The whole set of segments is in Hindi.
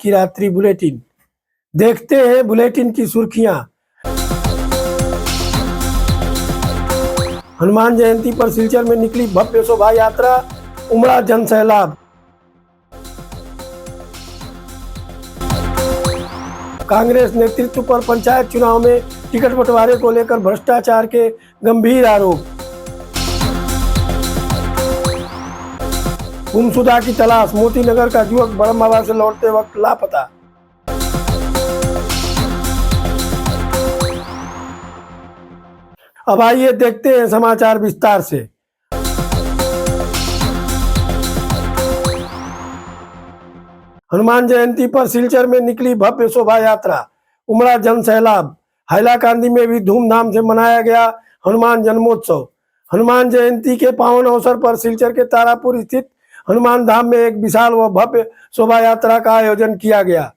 की रात्रि बुलेटिन। देखते हैं बुलेटिन की सुर्खियां। हनुमान जयंती पर सिलचर में निकली भव्य शोभा यात्रा, उमड़ा जन सैलाब। कांग्रेस नेतृत्व पर पंचायत चुनाव में टिकट बंटवारे को लेकर भ्रष्टाचार के गंभीर आरोप। गुमशुदा की तलाश, मोती नगर का युवक बरमबाबा से लौटते वक्त लापता। अब आइए देखते हैं समाचार विस्तार से। हनुमान जयंती पर सिलचर में निकली भव्य शोभा यात्रा, उमड़ा जन सैलाब। हैलाकांदी में भी धूमधाम से मनाया गया हनुमान जन्मोत्सव। हनुमान जयंती के पावन अवसर पर सिलचर के तारापुर स्थित हनुमान धाम में एक विशाल व भव्य शोभा यात्रा का आयोजन किया गया।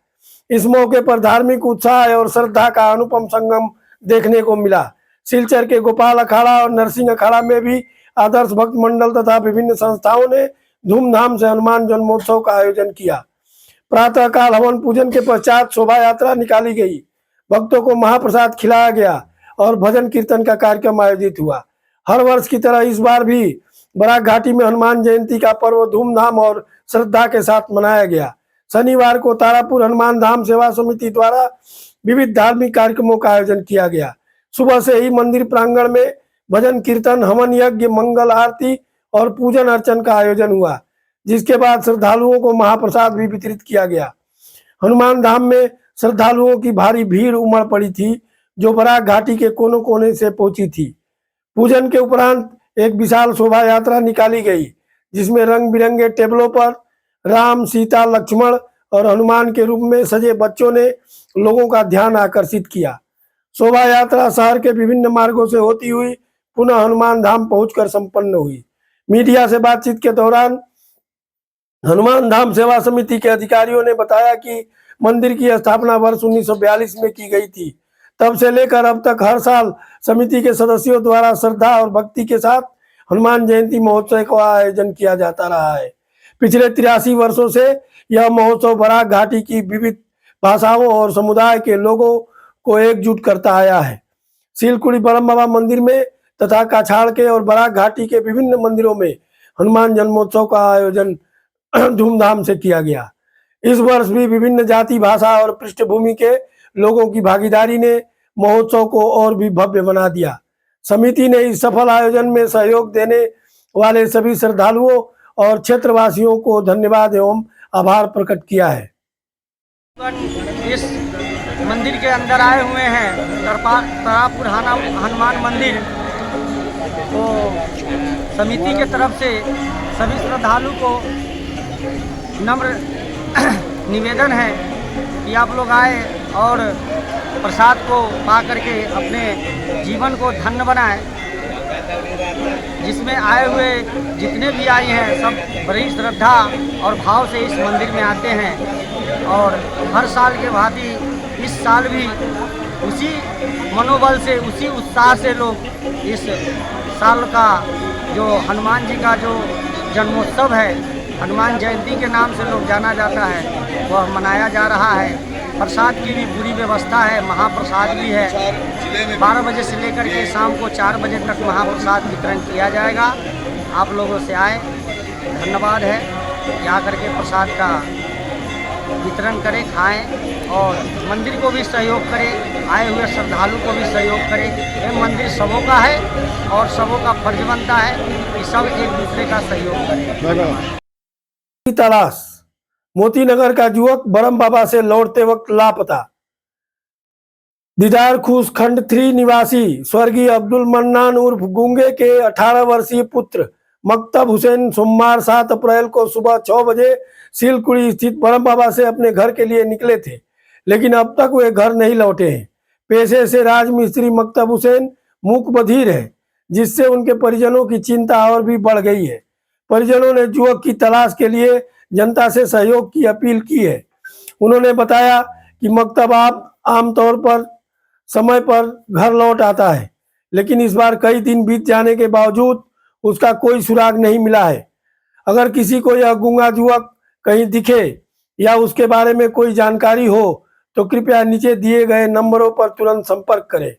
इस मौके पर धार्मिक उत्साह और श्रद्धा का अनुपम संगम देखने को मिला। सिलचर के गोपाल अखाड़ा और नरसिंह अखाड़ा में भी आदर्श भक्त मंडल तथा विभिन्न संस्थाओं ने धूमधाम से हनुमान जन्मोत्सव का आयोजन किया। प्रातःकाल हवन पूजन के पश्चात शोभा यात्रा निकाली गई। भक्तों को महाप्रसाद खिलाया गया और भजन कीर्तन का कार्यक्रम आयोजित हुआ। हर वर्ष की तरह इस बार भी बराक घाटी में हनुमान जयंती का पर्व धूमधाम और श्रद्धा के साथ मनाया गया। शनिवार को तारापुर हनुमान धाम सेवा समिति द्वारा विविध धार्मिक कार्यक्रमों का आयोजन किया गया। सुबह से ही मंदिर प्रांगण में भजन कीर्तन, हवन यज्ञ, मंगल आरती और पूजन अर्चन का आयोजन हुआ, जिसके बाद श्रद्धालुओं को महाप्रसाद भी वितरित किया गया। हनुमान धाम में श्रद्धालुओं की भारी भीड़ उमड़ पड़ी थी, जो बराक घाटी के कोनों कोने से पहुंची थी। पूजन के उपरांत एक विशाल शोभा यात्रा निकाली गई, जिसमें रंग बिरंगे टेबलों पर राम, सीता, लक्ष्मण और हनुमान के रूप में सजे बच्चों ने लोगों का ध्यान आकर्षित किया। शोभा यात्रा शहर के विभिन्न मार्गों से होती हुई पुनः हनुमान धाम पहुंचकर संपन्न हुई। मीडिया से बातचीत के दौरान हनुमान धाम सेवा समिति के अधिकारियों ने बताया कि मंदिर की स्थापना वर्ष 1942 में की गई थी। तब से लेकर अब तक हर साल समिति के सदस्यों द्वारा श्रद्धा और भक्ति के साथ हनुमान जयंती महोत्सव का आयोजन किया जाता रहा है। पिछले 83 वर्षों से यह महोत्सव बराक घाटी की विविध भाषाओं और समुदाय के लोगों को एकजुट करता आया है। सिलकुड़ी बरमबाबा मंदिर में तथा काछाड़ के और बराक घाटी के विभिन्न मंदिरों में हनुमान जन्मोत्सव का आयोजन धूमधाम से किया गया। इस वर्ष भी विभिन्न जाति, भाषा और पृष्ठभूमि के लोगों की भागीदारी ने महोत्सव को और भी भव्य बना दिया। समिति ने इस सफल आयोजन में सहयोग देने वाले सभी श्रद्धालुओं और क्षेत्रवासियों को धन्यवाद एवं आभार प्रकट किया है। इस मंदिर के अंदर आए हुए हैं तारापुर हनुमान मंदिर, तो समिति के तरफ से सभी श्रद्धालु को नम्र निवेदन है कि आप लोग आए और प्रसाद को पा करके अपने जीवन को धन्य बनाएं। जिसमें आए हुए जितने भी आए हैं सब बड़ी श्रद्धा और भाव से इस मंदिर में आते हैं और हर साल के भांति इस साल भी उसी मनोबल से, उसी उत्साह से लोग इस साल का जो हनुमान जी का जो जन्मोत्सव है, हनुमान जयंती के नाम से लोग जाना जाता है, वह मनाया जा रहा है। प्रसाद की भी पूरी व्यवस्था है, महाप्रसाद भी है। 12 बजे से लेकर के शाम को 4 बजे तक महाप्रसाद वितरण किया जाएगा। आप लोगों से आए, धन्यवाद है कि आकर के प्रसाद का वितरण करें, खाएं और मंदिर को भी सहयोग करें, आए हुए श्रद्धालु को भी सहयोग करें। ये मंदिर सबों का है और सबों का फर्ज बनता है कि सब एक दूसरे का सहयोग करें। तलाश, मोती नगर का युवक बरमबाबा से लौटते वक्त लापता। दीदार खुश खंड 3 निवासी स्वर्गीय अब्दुल मन्नान उर्फ गूंगे के 18 वर्षीय पुत्र मकतब हुसैन सोमवार 7 अप्रैल को सुबह 6 बजे सिलकुड़ी स्थित बरमबाबा से अपने घर के लिए निकले थे, लेकिन अब तक वे घर नहीं लौटे हैं। पेशे से राजमिस्त्री मकतब हुसैन मूक बधिर है, जिससे उनके परिजनों की चिंता और भी बढ़ गई है। परिजनों ने युवक की तलाश के लिए जनता से सहयोग की अपील की है। उन्होंने बताया कि मकतब आमतौर पर समय पर घर लौट आता है, लेकिन इस बार कई दिन बीत जाने के बावजूद उसका कोई सुराग नहीं मिला है। अगर किसी को यह गूंगा युवक कहीं दिखे या उसके बारे में कोई जानकारी हो तो कृपया नीचे दिए गए नंबरों पर तुरंत संपर्क करें।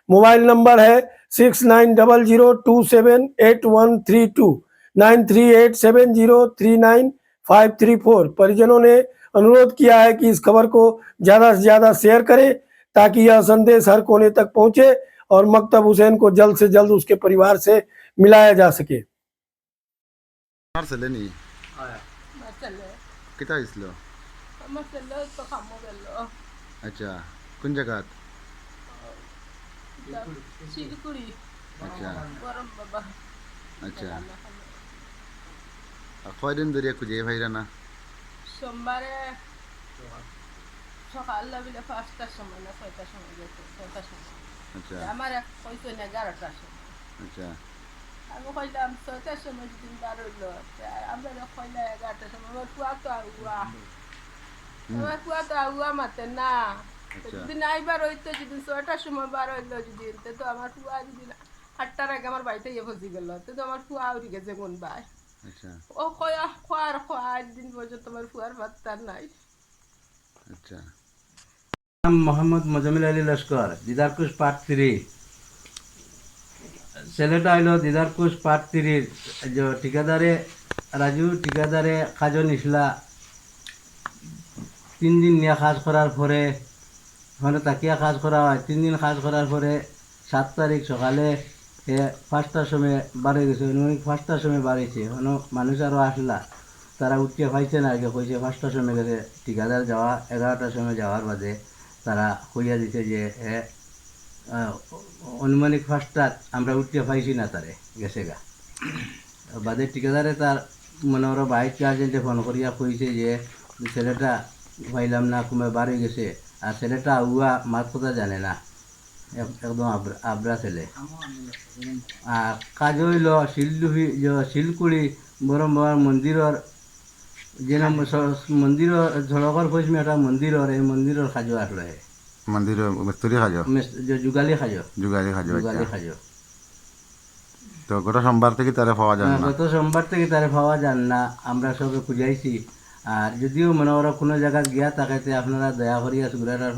मोबाइल नंबर है 6900278132, 9387039534। परिजनों ने अनुरोध किया है कि इस खबर को ज़्यादा से ज़्यादा शेयर करें ताकि यह संदेश हर कोने तक पहुंचे और मकतब हुसैन को जल्द से जल्द उसके परिवार से मिलाया जा सके। Marceleni, Marcelo, kita islo. Marcelo to kamo bello. अच्छा, कुन जगह? Silikuri, अच्छा, Borom Baba. अच्छा। কয় দিন ধরে খুঁজে ভাইরা না? সোমবারে সকালবেলা বিলে 5টার সময় না 6টার সময় গেছে 6টার সময় আচ্ছা, আমার এক কইতো না 11টার সময় আচ্ছা, আমি কইলাম 6টার সময় যদি বার হইলো আমরা কইলা 11টার সময় আমার ফুয়া তো আগুয়া মাতে না যদি নাই বার হইতো যদি 6টার সময় বার হইলো যদি তো আমার ফুয়া যদি 8টার আগে আমার বাড়িতে ফসি গেল তো আমার ফুয়া উড়ি গেছে কোন ভাই আচ্ছা, ও কয়া খোয়ার দিন পর্যন্ত আমার ফুয়ার ভাতটা নাই। আচ্ছা। নাম মোহাম্মদ মোজামিল আলী লস্কর, দিদারকুশ পার্ট 3। ছেলেটা হইল দিদারকুশ পার্ট 3 যে ঠিকাদারে রাজু ঠিকাদারে কাজও নিসলা 3 দিন নিয়ে কাজ করার পরে ওখানে তাকিয়া কাজ করা হয়। 3 দিন কাজ করার পরে 7 তারিখ সকালে 5টার সময় বাড়ি গেছে, 5টার সময় বাড়িছে। কোনো মানুষ আরও আসলা, তারা উঠতে পাইছে না, আগে কইছে 5টার সময় গেছে। ঠিকাদার যাওয়া 11টার সময় যাওয়ার বাদে তারা কইয়া দিছে যে অনুমানিক 5টাত আমরা উঠতে পাইছি না, তারে গেছে গা। বাদে ঠিকাদারে তার মনে ওরা বাইক গার্জেন্টে ফোন করিয়া কইছে যে ছেলেটা পাইলাম না, কমে বাড়ি গেছে। আর ছেলেটা উয়া মাত কথা জানে না, একদম আবরা ছেলে। আর কাজ হইল শিলকুড়ি বরম বাবার মন্দিরের যে মন্দিরের ঝড়কর পশ্চিমে একটা মন্দিরের, এই মন্দিরের কাজও আসলো। মন্দির মিস্ত্রি খাজো, যুগালি খাজো, যুগালি খাজো। যুগালি খাজো। তো গত সোমবার থেকে তারা পাওয়া যায় না। গত সোমবার থেকে তারে পাওয়া যান না, আমরা সবে খুঁজাইছি। আর যদিও মনে ওরা কোনো জায়গায় গিয়া থাকাইতে আপনারা দয়া করিয়া সুরাটার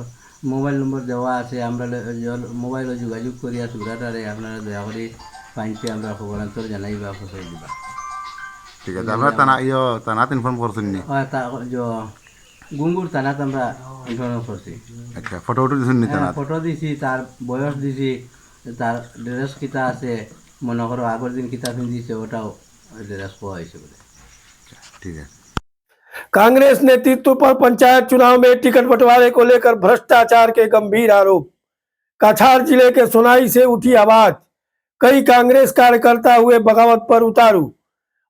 মোবাইল নম্বর দেওয়া আছে, আমরা মোবাইলে যোগাযোগ করিয়া সুরাটারে আপনারা দয়া করে পাইতে আমরা খবরান্তর জানাইবা, ফসাই দিবা। ঠিক আছে, আপনারা থানাত ইনফর্ম করছেন নি? গুঙ্গুর থানাত আমরা ইনফর্ম করছি। আচ্ছা, ফটো দিছেন নি থানাত? ফটো দিছি, তার বয়স দিছি, তার ড্রেস কিতা আছে, মনে করো আগের দিন কিতা পিন্ধিছে ওটাও ড্রেস পাওয়া হয়েছে বলে। ঠিক আছে। कांग्रेस नेतृत्व पर पंचायत चुनाव में टिकट बंटवारे को लेकर भ्रष्टाचार के गंभीर आरोप। कछार जिले के सोनाई से उठी आवाज, कई कांग्रेस कार्यकर्ता हुए बगावत पर उतारू।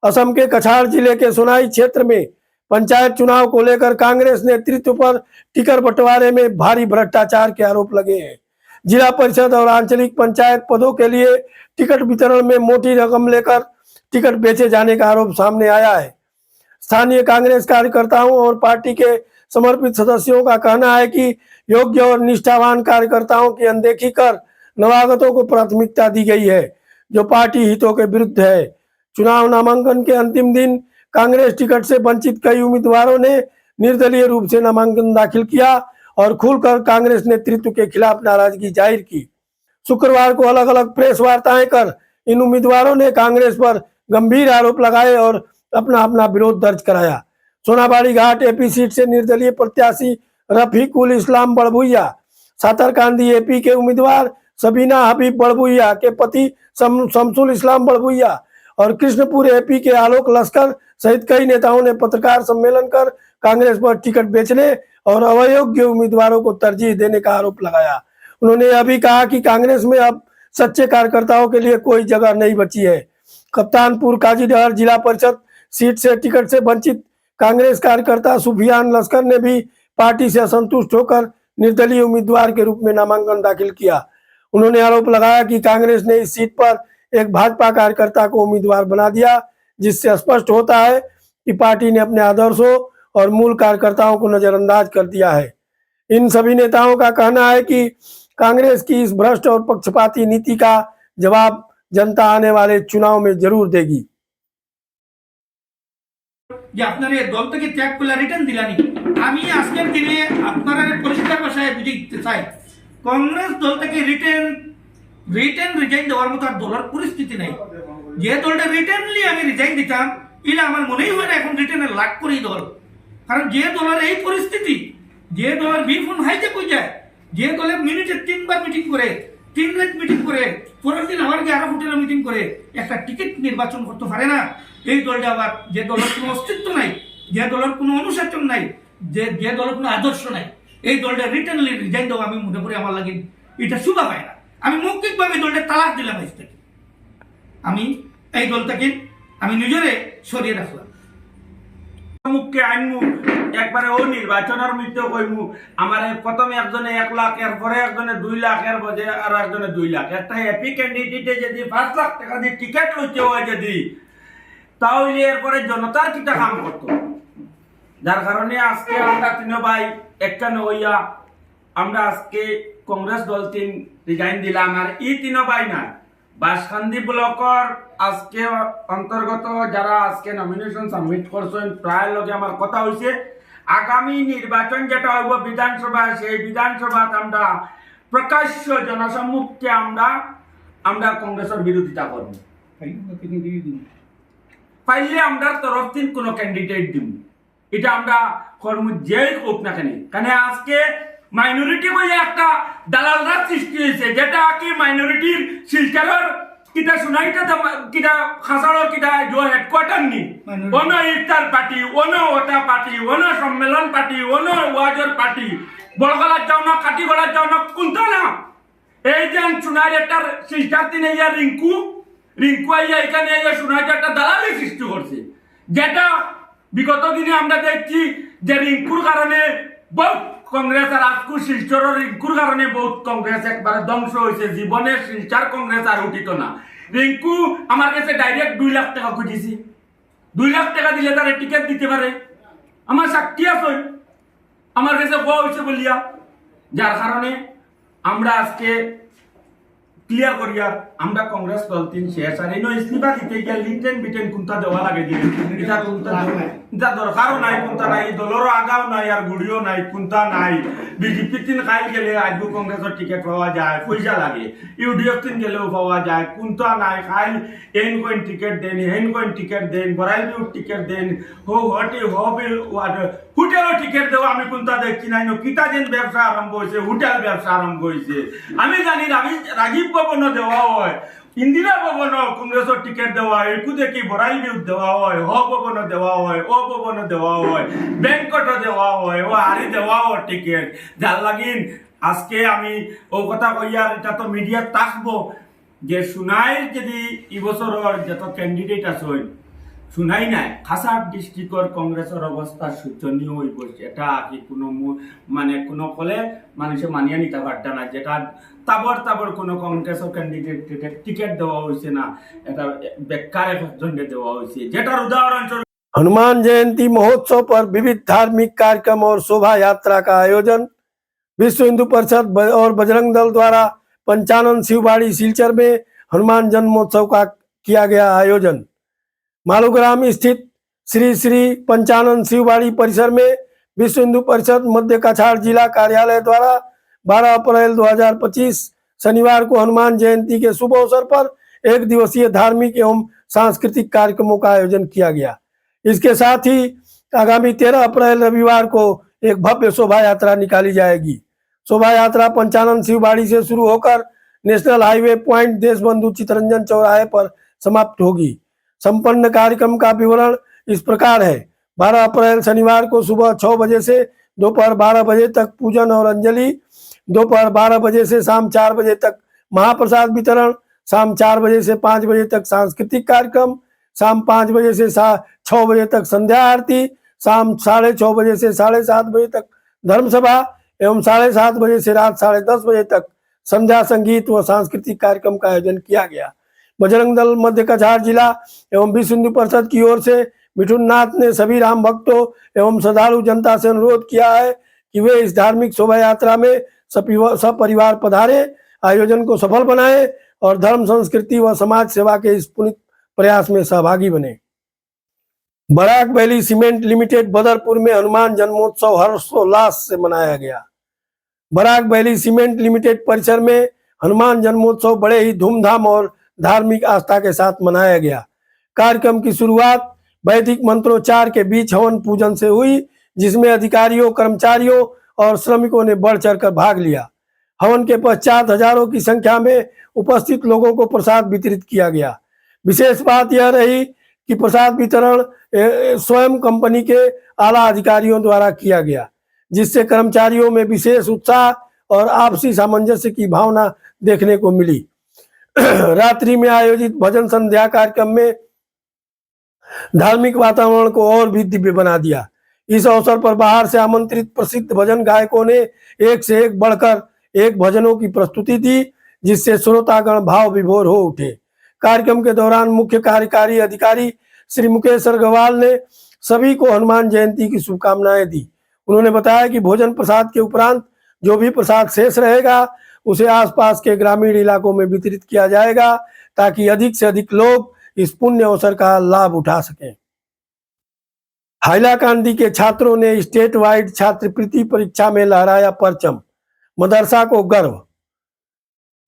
असम के कछार जिले के सोनाई क्षेत्र में पंचायत चुनाव को लेकर कांग्रेस नेतृत्व पर टिकट बंटवारे में भारी भ्रष्टाचार के आरोप लगे हैं। जिला परिषद और आंचलिक पंचायत पदों के लिए टिकट वितरण में मोटी रकम लेकर टिकट बेचे जाने का आरोप सामने आया है। स्थानीय कांग्रेस कार्यकर्ताओं और पार्टी के समर्पित सदस्यों का कहना है कि योग्य और निष्ठावान कार्यकर्ताओं की अनदेखी कर नवागतों को प्राथमिकता दी गई है, जो पार्टी हितों के विरुद्ध है। चुनाव नामांकन के अंतिम दिन कांग्रेस टिकट से वंचित कई उम्मीदवारों ने निर्दलीय रूप से नामांकन दाखिल किया और खुलकर कांग्रेस नेतृत्व के खिलाफ नाराजगी जाहिर की। शुक्रवार को अलग अलग प्रेस वार्ताएं कर इन उम्मीदवारों ने कांग्रेस पर गंभीर आरोप लगाए और अपना अपना विरोध दर्ज कराया। सोनाबाड़ी घाट एपी सीट से निर्दलीय प्रत्याशी रफीकुल इस्लाम बड़बुइया, सातरकांदी एपी के उम्मीदवार सबीना हबीब बड़बुइया के पति शमसुल इस्लाम बड़बुइया और कृष्णपुर एपी के आलोक लश्कर सहित कई नेताओं ने पत्रकार सम्मेलन कर कांग्रेस पर टिकट बेचने और अयोग्य उम्मीदवारों को तरजीह देने का आरोप लगाया। उन्होंने यह भी कहा कि कांग्रेस में अब सच्चे कार्यकर्ताओं के लिए कोई जगह नहीं बची है। कप्तानपुर काजीडहर जिला परिषद सीट से टिकट से वंचित कांग्रेस कार्यकर्ता सुफियान लश्कर ने भी पार्टी से असंतुष्ट होकर निर्दलीय उम्मीदवार के रूप में नामांकन दाखिल किया। उन्होंने आरोप लगाया कि कांग्रेस ने इस सीट पर एक भाजपा कार्यकर्ता को उम्मीदवार बना दिया, जिससे स्पष्ट होता है कि पार्टी ने अपने आदर्शों और मूल कार्यकर्ताओं को नजरअंदाज कर दिया है। इन सभी नेताओं का कहना है कि कांग्रेस की इस भ्रष्ट और पक्षपाती नीति का जवाब जनता आने वाले चुनाव में जरूर देगी। যে আপনার এই দল থেকে ত্যাগ করলে রিটার্ন দিলানি আমি আজকের দিনে আপনারা পরিষ্কার ভাষায় বুঝে দিতে চাই, কংগ্রেস দল থেকে রিটেন রিজাইন দেওয়ার মতো আর দলের পরিস্থিতি নাই। যে দলটা রিটেনলি আমি রিজাইন দিতাম, এটা আমার মনেই হয় না এখন রিটেনের লাগ করি দল। কারণ যে দলের এই পরিস্থিতি, যে দলের বিফোন হাইজ্যাক হয়ে যায়, যে দলের মিনিটে 3বার মিটিং করে, 3 রাত মিটিং করে, পরের দিন আবার গিয়ে আরো হোটেলে মিটিং করে একটা টিকিট নির্বাচন করতে পারে না, এই দলটা আবার যে দলের কোনো অস্তিত্ব নাই, যে দলের কোনো অনুশাসন নাই, যে দলের কোনো আদর্শ নাই, এই দলটা রিটেনলি রিজাইন দেওয়া আমি মনে করি আমার লাগে এটা শুভা পায় না। আমি মৌখিকভাবে দলটা তালাক দিলাম। আজ থেকে আমি এই দলটাকে আমি নিজেরে সরিয়ে রাখলাম। মুখকে আনমু একবারে ও নির্বাচনের মধ্যে কইমু আমার প্রথমে একজনে 1 লাখ, এরপরে একজনে 2 লাখ, এর বজে আর একজনে 2 লাখ। একটা হ্যাপি ক্যান্ডিডেটে যদি 5 লাখ টাকা দিয়ে টিকিট লইতে হয় যদি, তাহলে এরপরে জনতার কিটা কাম করতো। যার কারণে আজকে আমরা 3 ভাই একখানে হইয়া আমরা আজকে কংগ্রেস দল 3 রিজাইন দিলাম। আর এই 3 ভাই না, বাসখান্দি ব্লকর আজকে অন্তর্গত যারা আজকে নমিনেশন সাবমিট করছেন প্রায় লোকে আমার কথা হয়েছে, আগামী নির্বাচন যেটা হইব বিধানসভা, সেই বিধানসভা আমরা প্রকাশ্য জনসম্মুখে আমরা কংগ্রেসের বিরোধিতা করব। পাইলে আমরা তরফ দিন কোন ক্যান্ডিডেট দিব, এটা আমরা কর্ম যেই হোক না কেন। কারণ আজকে মাইনরিটি বলে একটা দালালরা সৃষ্টি হয়েছে, যেটা কি মাইনরিটির শিলচরের কিটা সোনাইটা কিটা খাসাড়র কিটা হেডকোয়ার্টার নি, অন্য ইফতার পার্টি, অন্য ওটা পার্টি, অন্য সম্মেলন পার্টি, অন্য ওয়াজর পার্টি, বড়গলার যাও না, কাটিগড়ার যাও না, কোনটা না। এই যে সোনাই একটা শিলচার দিনে ইয়া রিঙ্কু আইয়া এখানে সোনাই একটা দালালি সৃষ্টি করছে, যেটা বিগত দিনে আমরা দেখছি যে রিঙ্কুর কারণে বহুত কংগ্রেস আর আজকু শিলচরের রিঙ্কুর কারণে বহুত কংগ্রেস একবারে ধ্বংস হয়েছে। জীবনে শিলচর কংগ্রেস আর উঠিত না। রিঙ্কু আমার কাছে ডাইরেক্ট 2 লাখ টাকা খুঁজেছি, 2 লাখ টাকা দিলে তারা টিকিট দিতে পারে। আমার সাক্ষী আছে, আমার কাছে কোয়া হয়েছে বলিয়া। যার কারণে আমরা আজকে ক্লিয়ার করিয়া আমরা কংগ্রেস দল 3 শেষ। আর এই ইস্তিফা দিতে গিয়ে লিটেন বিটেন কোনটা দেওয়া লাগে দিলে এটা কোনটা দরকারও নাই, কোনটা নাই, দলেরও আগাও নাই আর গুড়িও নাই, কোনটা নাই। বিজেপি 3 খাইল গেলে আজকে কংগ্রেসের টিকিট পাওয়া যায়, পয়সা লাগে। ইউডিএফ 3 গেলেও পাওয়া যায়, কোনটা নাই। খাইল এন কইন টিকিট দেন, হেন কইন টিকিট দেন, বড়াইল টিকিট দেন, হোটেলও টিকিট দেওয়া আমি কোনটা দেখছি নাই। কিতা যেন ব্যবসা আরম্ভ হয়েছে, হোটেল ব্যবসা আরম্ভ হয়েছে। আমি জানি রাজীব ভবন দেওয়া হয়, ইন্দিরা ভবন কংগ্রেসের টিকিট দেওয়া হয়, একু দেখি বড়াইল বিউট দেওয়া হয়, ভবন দেওয়া হয়, ও ভবন দেওয়া হয়, ব্যাংকট দেওয়া হয়, ও হারি দেওয়া হয় টিকিট। যার লাগিন আজকে আমি ও কথা কইয়ার এটা তো মিডিয়া থাকবো যে সোনাইর যদি এবছরের যত ক্যান্ডিডেট আছে শুনাই নাই, কাছাড় ডিস্ট্রিক্টর কংগ্রেসের অবস্থা শোচনীয় হয়ে পড়ছে। এটা কি কোনো মানে কোনো কলে মানুষে মানিয়ে নিতে পারত না, যেটা তাবর কোনো কংগ্রেসের ক্যান্ডিডেট টিকিট দেওয়া হয়েছে না, এটা বেকার একজনকে দেওয়া হয়েছে। যেটার উদাহরণ हनुमान जयंती महोत्सव पर विविध धार्मिक कार्यक्रम और शोभा यात्रा का आयोजन। विश्व हिंदू परिषद और बजरंग दल द्वारा पंचानन शिवबाड़ी सिलचर में हनुमान जन्मोत्सव का किया गया आयोजन। मालूग्राम स्थित श्री श्री पंचानन शिवबाड़ी परिसर में विश्व हिंदू परिषद मध्य कछाड़ जिला कार्यालय द्वारा 12 अप्रैल 2025 शनिवार को हनुमान जयंती के शुभ अवसर पर 1 दिवसीय धार्मिक एवं सांस्कृतिक कार्यक्रमों का आयोजन किया गया। इसके साथ ही आगामी 13 अप्रैल रविवार को एक भव्य शोभा यात्रा निकाली जाएगी। शोभा यात्रा पंचानन शिवबाड़ी से शुरू होकर national highway point Deshbandhu Chittaranjan चौराहे पर समाप्त होगी। संपन्न कार्यक्रम का विवरण इस प्रकार है। 12 अप्रैल शनिवार को सुबह 6 बजे से दोपहर 12 बजे तक पूजन और अंजलि, दोपहर 12 बजे से शाम 4 बजे तक महाप्रसाद वितरण, शाम 4 बजे से 5 बजे तक सांस्कृतिक कार्यक्रम, शाम 5 बजे से 6 बजे तक संध्या आरती, शाम 6:30 बजे से 7:30 बजे तक धर्म सभा एवं 7:30 बजे से रात 10:30 बजे तक संध्या संगीत व सांस्कृतिक कार्यक्रम का आयोजन किया गया। बजरंग दल मध्य कछाड़ जिला एवं विश्व हिंदू परिषद की ओर से मिठुन नाथ ने सभी राम भक्तों एवं श्रद्धालु जनता से अनुरोध किया है कि वे इस धार्मिक शोभा यात्रा में सपरिवार पधारे, आयोजन को सफल बनाए और धर्म संस्कृति व समाज सेवा के इस पुनीत प्रयास में सहभागी बने। Barak Valley Cement Limited Badarpur में हनुमान जन्मोत्सव हर्षोल्लास से मनाया गया। बराक वैली सीमेंट लिमिटेड परिसर में हनुमान जन्मोत्सव बड़े ही धूमधाम और धार्मिक आस्था के साथ मनाया गया। कार्यक्रम की शुरुआत वैदिक मंत्रोच्चार के बीच हवन पूजन से हुई, जिसमें अधिकारियों, कर्मचारियों और श्रमिकों ने बढ़ चढ़कर भाग लिया। हवन के पश्चात हजारों की संख्या में उपस्थित लोगों को प्रसाद वितरित किया गया। विशेष बात यह रही कि प्रसाद वितरण स्वयं कंपनी के आला अधिकारियों द्वारा किया गया, जिससे कर्मचारियों में विशेष उत्साह और आपसी सामंजस्य की भावना देखने को मिली। रात्रि में आयोजित भजन संध्या कार्यक्रम में धार्मिक वातावरण को और भी दिव्य बना दिया। इस अवसर पर बाहर से आमंत्रित प्रसिद्ध भजन गायकों ने एक से एक बढ़कर एक भजनों की प्रस्तुति दी, जिससे श्रोतागण भाव विभोर हो उठे। कार्यक्रम के दौरान मुख्य कार्यकारी अधिकारी श्री मुकेश अग्रवाल ने सभी को हनुमान जयंती की शुभकामनाएं दी। उन्होंने बताया कि भोजन प्रसाद के उपरांत जो भी प्रसाद शेष रहेगा उसे आसपास के ग्रामीण इलाकों में वितरित किया जाएगा, ताकि अधिक से अधिक लोग इस पुण्य अवसर का लाभ उठा सकें। हाइलाकांदी के छात्रों ने स्टेट वाइड छात्रवृत्ति परीक्षा में लहराया परचम, मदरसा को गर्व।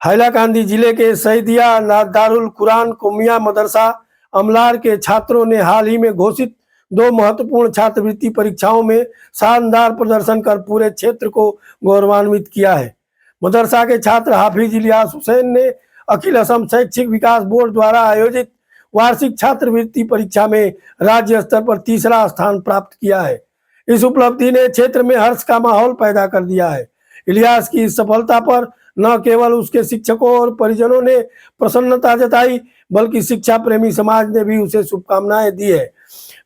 हाइलाकांदी जिले के सईदिया दारुल कुरान कोमिया मदरसा अमलार के छात्रों ने हाल ही में घोषित 2 महत्वपूर्ण छात्रवृत्ति परीक्षाओं में शानदार प्रदर्शन कर पूरे क्षेत्र को गौरवान्वित किया है। मदरसा के छात्र हाफिज इलियास हुसैन ने अखिल असम शैक्षिक विकास बोर्ड द्वारा आयोजित वार्षिक छात्रवृत्ति परीक्षा में राज्य स्तर पर 3रा स्थान प्राप्त किया है। इस उपलब्धि ने क्षेत्र में हर्ष का माहौल पैदा कर दिया है। इलियास की इस सफलता पर न केवल उसके शिक्षकों और परिजनों ने प्रसन्नता जताई, बल्कि शिक्षा प्रेमी समाज ने भी उसे शुभकामनाएं दी है।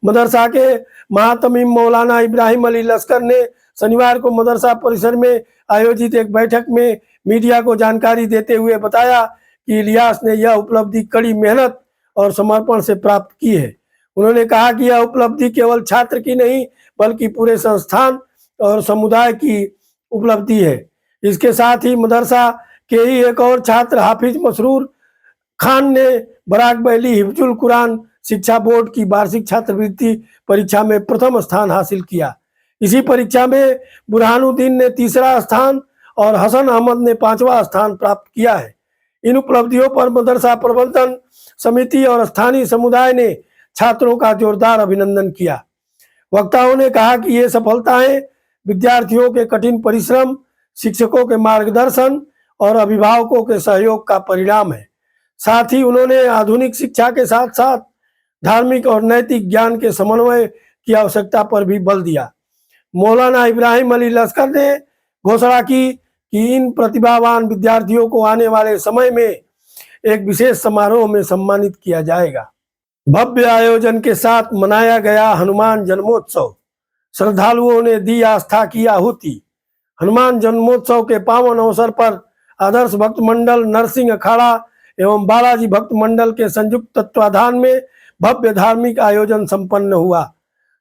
मदरसा के महातमीम मौलाना इब्राहिम अली लश्कर ने शनिवार को मदरसा परिसर में आयोजित एक बैठक में मीडिया को जानकारी देते हुए बताया कि इलियास ने यह उपलब्धि कड़ी मेहनत और समर्पण से प्राप्त की है। उन्होंने कहा कि यह उपलब्धि केवल छात्र की नहीं, बल्कि पूरे संस्थान और समुदाय की उपलब्धि है। इसके साथ ही मदरसा के ही एक और छात्र हाफिज मसरूर खान ने बराक वैली हिफ्जुल कुरान शिक्षा बोर्ड की वार्षिक छात्रवृत्ति परीक्षा में प्रथम स्थान हासिल किया। इसी परीक्षा में बुरहानुद्दीन ने 3रा स्थान और हसन अहमद ने 5वां स्थान प्राप्त किया है। इन उपलब्धियों पर मदरसा प्रबंधन समिति और स्थानीय समुदाय ने छात्रों का जोरदार अभिनंदन किया। वक्ताओं ने कहा कि ये सफलताएं विद्यार्थियों के कठिन परिश्रम, शिक्षकों के मार्गदर्शन और अभिभावकों के सहयोग का परिणाम है। साथ ही उन्होंने आधुनिक शिक्षा के साथ साथ धार्मिक और नैतिक ज्ञान के समन्वय की आवश्यकता पर भी बल दिया। मौलाना इब्राहिम अली लश्कर ने घोषणा की कि इन प्रतिभावान विद्यार्थियों को आने वाले समय में एक विशेष समारोह में सम्मानित किया जाएगा। भव्य आयोजन के साथ मनाया गया हनुमान जन्मोत्सव, श्रद्धालुओं ने दी आस्था की आहुति। हनुमान जन्मोत्सव के पावन अवसर पर आदर्श भक्त मंडल नरसिंह अखाड़ा एवं बालाजी भक्त मंडल के संयुक्त तत्वाधान में भव्य धार्मिक आयोजन संपन्न हुआ।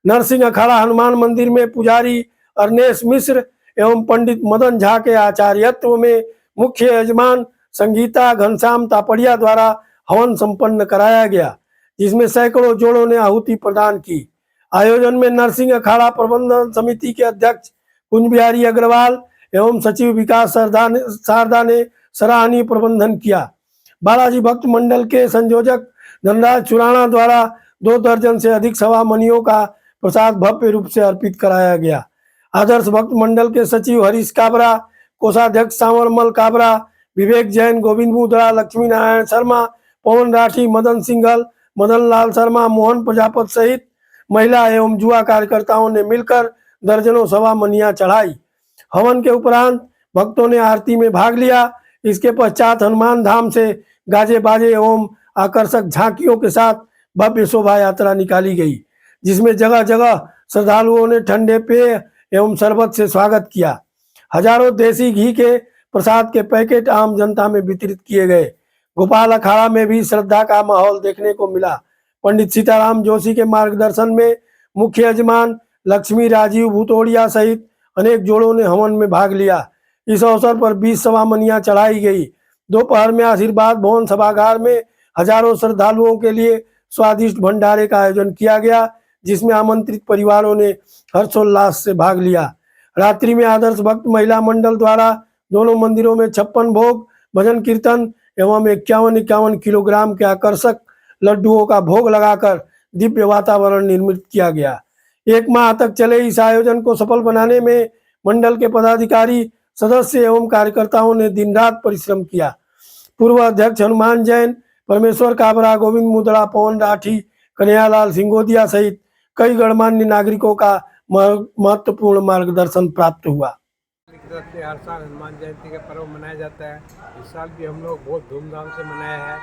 नरसिंह अखाड़ा हनुमान मंदिर में पुजारी अरनेश मिश्र एवं पंडित मदन झा के आचार्यत्व में मुख्य यजमान संगीता घनश्याम तापड़िया द्वारा हवन संपन्न कराया गया, जिसमें सैकड़ों जोड़ों ने आहुति प्रदान की। आयोजन में नरसिंह अखाड़ा प्रबंधन समिति के अध्यक्ष कुंज बिहारी अग्रवाल एवं सचिव विकास शारदा ने सराहनीय प्रबंधन किया। बालाजी भक्त मंडल के संयोजक धनराज चुराना द्वारा 2 दर्जन से अधिक सवामणियों का प्रसाद भव्य रूप से अर्पित कराया गया। आदर्श भक्त मंडल के सचिव हरीश काबरा, कोषाध्यक्ष सांवरमल काबरा, विवेक जैन, गोविंद मुद्रा, लक्ष्मी नारायण शर्मा, पवन राठी, मदन सिंघल, मदन लाल शर्मा, मोहन प्रजापत सहित महिला एवं युवा कार्यकर्ताओं ने मिलकर दर्जनों सवामणियां चढ़ाई। हवन के उपरांत भक्तों ने आरती में भाग लिया। इसके पश्चात हनुमान धाम से गाजे बाजे एवं आकर्षक झांकियों के साथ भव्य शोभा यात्रा निकाली गई, जिसमें जगह जगह श्रद्धालुओं ने ठंडे पेय एवं शरबत से स्वागत किया। हजारों देसी घी के प्रसाद के पैकेट आम जनता में वितरित किए गए। गोपाल अखाड़ा में भी श्रद्धा का माहौल देखने को मिला। पंडित सीताराम जोशी के मार्गदर्शन में मुख्य यजमान लक्ष्मी राजीव भूतोड़िया सहित अनेक जोड़ों ने हवन में भाग लिया। इस अवसर पर 20 सवामणियां चढ़ाई गई। दोपहर में आशीर्वाद भवन सभागार में हजारों श्रद्धालुओं के लिए स्वादिष्ट भंडारे का आयोजन किया गया, जिसमें आमंत्रित परिवारों ने हर्षोल्लास से भाग लिया। रात्रि में आदर्श भक्त महिला मंडल द्वारा दोनों मंदिरों में 56 भोग, भजन कीर्तन एवं 51 किलोग्राम के आकर्षक लड्डुओं का भोग लगाकर दिव्य वातावरण निर्मित किया गया। 1 माह तक चले इस आयोजन को सफल बनाने में मंडल के पदाधिकारी, सदस्य एवं कार्यकर्ताओं ने दिन रात परिश्रम किया। पूर्व अध्यक्ष हनुमान जैन, परमेश्वर काबरा, गोविंद मुदड़ा, पवन राठी, कन्हैयालाल सिंगोदिया सहित कई गणमान्य नागरिकों का महत्वपूर्ण मार्गदर्शन प्राप्त हुआ। हर साल हनुमान जयंती का पर्व मनाया जाता है। इस साल भी हम लोग बहुत धूमधाम से मनाया है।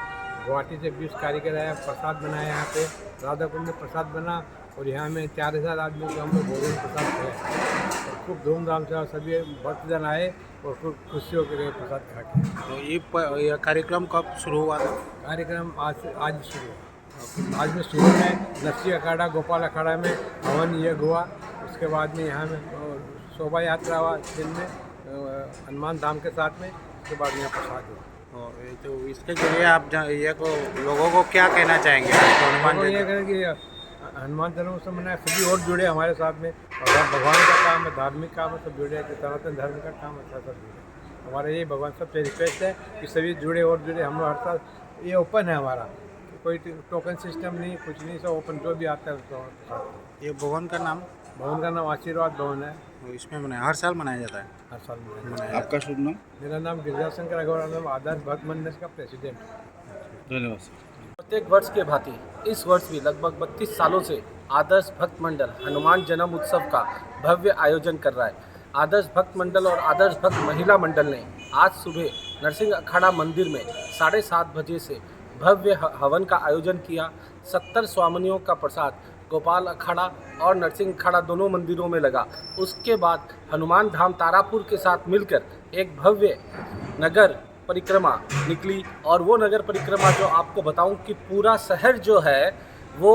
गुवाहाटी से 20 कारीगर आए, प्रसाद बनाया यहाँ पे, राधा कुंड में प्रसाद बना और यहाँ में 4000 आदमियों को हम लोग भोजन प्रसाद किया और खूब धूमधाम से सभी भक्तजन आए और खूब खुशियों के लिए प्रसाद खा के। तो ये कार्यक्रम कब शुरू हुआ था? कार्यक्रम आज शुरू हुआ। आज में शुरू में लस्सी अखाड़ा, गोपाल अखाड़ा में हवन यज्ञ हुआ। उसके बाद में यहाँ में शोभा यात्रा हुआ दिन में हनुमान धाम के साथ में। उसके बाद यहाँ प्रसाद हुआ। तो इसके जरिए आप ये को लोगों को क्या कहना चाहेंगे? हनुमान जन्मोत्सव मनाए, सभी और जुड़े हमारे साथ में। और भगवान का काम है, धार्मिक काम है, सब जुड़े, सनातन धर्म का काम अच्छा सब जुड़े। हमारा ये भगवान सबसे रिक्वेस्ट है कि सभी जुड़े और जुड़े। हम लोग हर साल ये ओपन है हमारा, कोई टोकन सिस्टम नहीं, कुछ नहीं, सब ओपन, जो भी आता है उसको। ये भवन का नाम आशीर्वाद भवन है। इसमें मनाया, हर साल मनाया जाता है। हर साल मनाया। आपका शुभ नाम? मेरा नाम गिरिजा शंकर अग्रवाल, आदर्श भक्त मंडल का प्रेसिडेंट। धन्यवाद। प्रत्येक वर्ष के भांति इस वर्ष भी लगभग 32 सालों से आदर्श भक्त मंडल हनुमान जन्म उत्सव का भव्य आयोजन कर रहा है। आदर्श भक्त मंडल और आदर्श भक्त महिला मंडल ने आज सुबह नरसिंह अखाड़ा मंदिर में 7:30 बजे से भव्य हवन का आयोजन किया। 70 स्वामिनियों का प्रसाद गोपाल अखाड़ा और नरसिंह अखाड़ा दोनों मंदिरों में लगा। उसके बाद हनुमान धाम तारापुर के साथ मिलकर एक भव्य नगर परिक्रमा निकली और वो नगर परिक्रमा जो आपको बताऊं कि पूरा शहर जो है वो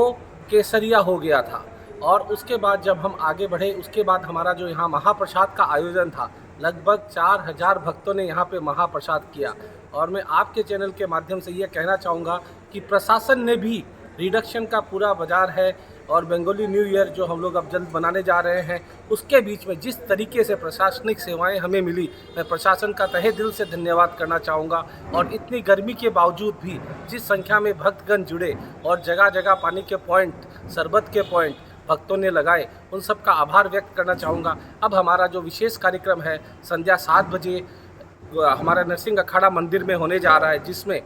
केसरिया हो गया था। और उसके बाद जब हम आगे बढ़े, उसके बाद हमारा जो यहाँ महाप्रसाद का आयोजन था, लगभग 4000 भक्तों ने यहाँ पे महाप्रसाद किया। और मैं आपके चैनल के माध्यम से ये कहना चाहूँगा कि प्रशासन ने भी रिडक्शन का पूरा बाजार है और बंगाली न्यू ईयर जो हम लोग अब जल्द बनाने जा रहे हैं, उसके बीच में जिस तरीके से प्रशासनिक सेवाएं हमें मिली, मैं प्रशासन का तहे दिल से धन्यवाद करना चाहूँगा। और इतनी गर्मी के बावजूद भी जिस संख्या में भक्तगण जुड़े और जगह जगह पानी के पॉइंट, शरबत के पॉइंट भक्तों ने लगाए, उन सब का आभार व्यक्त करना चाहूँगा। अब हमारा जो विशेष कार्यक्रम है संध्या 7 बजे हमारा नरसिंह अखाड़ा मंदिर में होने जा रहा है, जिसमें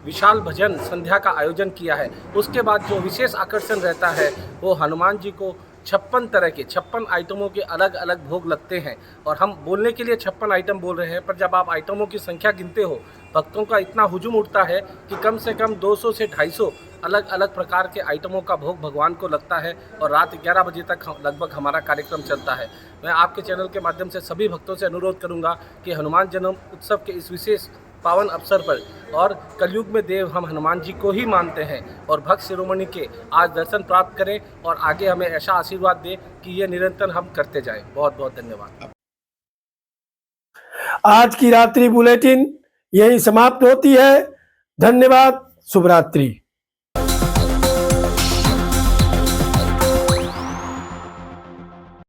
विशाल भजन संध्या का आयोजन किया है। उसके बाद जो विशेष आकर्षण रहता है वो हनुमान जी को 56 तरह के 56 आइटमों के अलग अलग भोग लगते हैं। और हम बोलने के लिए 56 आइटम बोल रहे हैं, पर जब आप आइटमों की संख्या गिनते हो, भक्तों का इतना हुजूम उठता है कि कम से कम 200 से 250 अलग अलग प्रकार के आइटमों का भोग भगवान को लगता है। और रात 11 बजे तक लगभग हमारा कार्यक्रम चलता है। मैं आपके चैनल के माध्यम से सभी भक्तों से अनुरोध करूँगा कि हनुमान जन्म उत्सव के इस विशेष पावन अवसर पर, और कलयुग में देव हम हनुमान जी को ही मानते हैं, और भक्त शिरोमणि के आज दर्शन प्राप्त करें और आगे हमें ऐसा आशीर्वाद दें कि ये निरंतर हम करते जाएं। बहुत बहुत धन्यवाद। आज की रात्रि बुलेटिन यही समाप्त होती है। धन्यवाद। शुभ रात्रि।